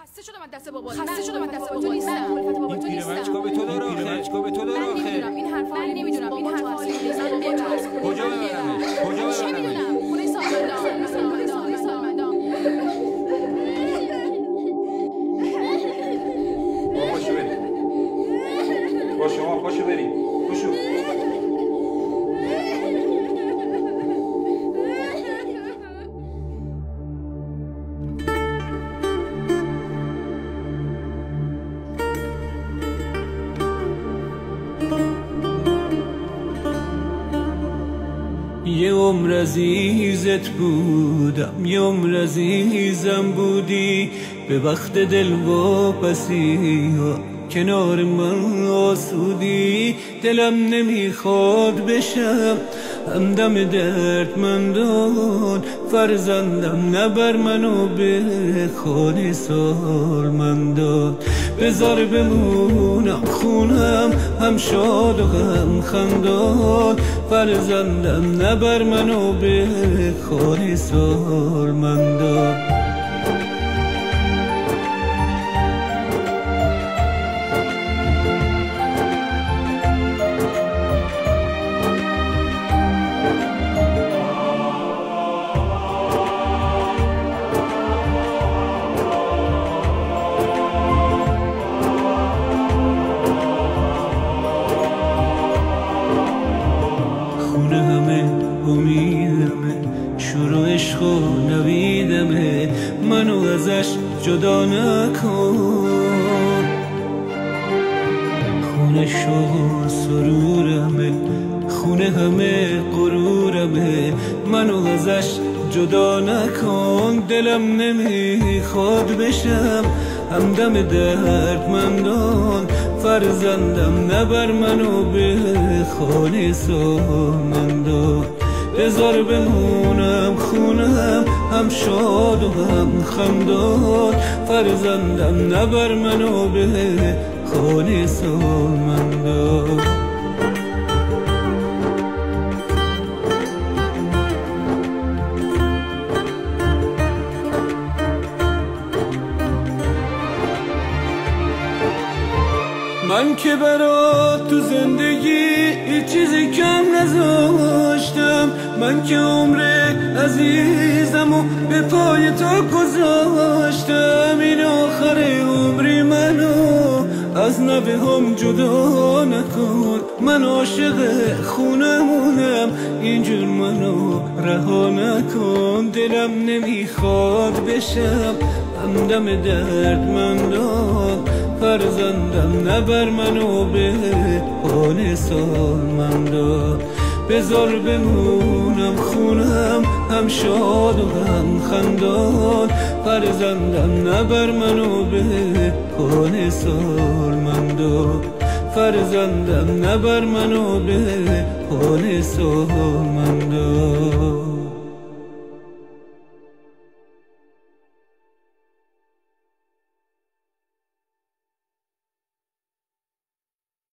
خسته شدم از دست بابا، خسته شدم از دست بابا نیستم. الفت بابا تو نیستم. چیکار به تو داره آخه؟ چیکار به تو داره آخه؟ نمیدونم این حرفا، من نمیدونم این حرفا کجا ببرمش؟ کجا ببرمش؟ چه میدونم؟ خونه سالمندان. پاشو بریم. پاشو بریم. پاشو. یه عمر عزیزت بودم، یه عمر عزیزم بودی، به وقت دل واپسی کنار من آسودی. دلم نمیخواد بشم همدم دردمندان، فرزندم نبر منو به خانه سالمندان. بذار بمونم خونم هم شاد و هم خندان، فرزندم نبر منو به خانه سالمندان. امیدمه شروع عشق و نویدمه، منو ازش جدا نکن. خونه شو سرورمه، خونه همه غرورمه، منو ازش جدا نکن. دلم نمیخواد بشم همدم دردمندان، فرزندم نبر منو به خانه سالمندان. بذار بمونم خونم هم شاد و هم خندان، فرزندم نبر منو به خانه سالمندان. من که برات تو زندگی هیچ چیزی کم نذاشتم، من که عمر عزیزم و به پای تو گذاشتم. این آخر عمری منو از نوه هم جدا نکن، من عاشق خونمونم اینجور منو رها نکن. دلم نمیخواد بشم همدم دردمندان، فرزندم نبر منو به خانه سالمندان. بذار بمونم خونم هم شاد و هم خندان، فرزندم نبر منو به خانه سالمندان. فرزندم نبر منو به خانه سالمندان.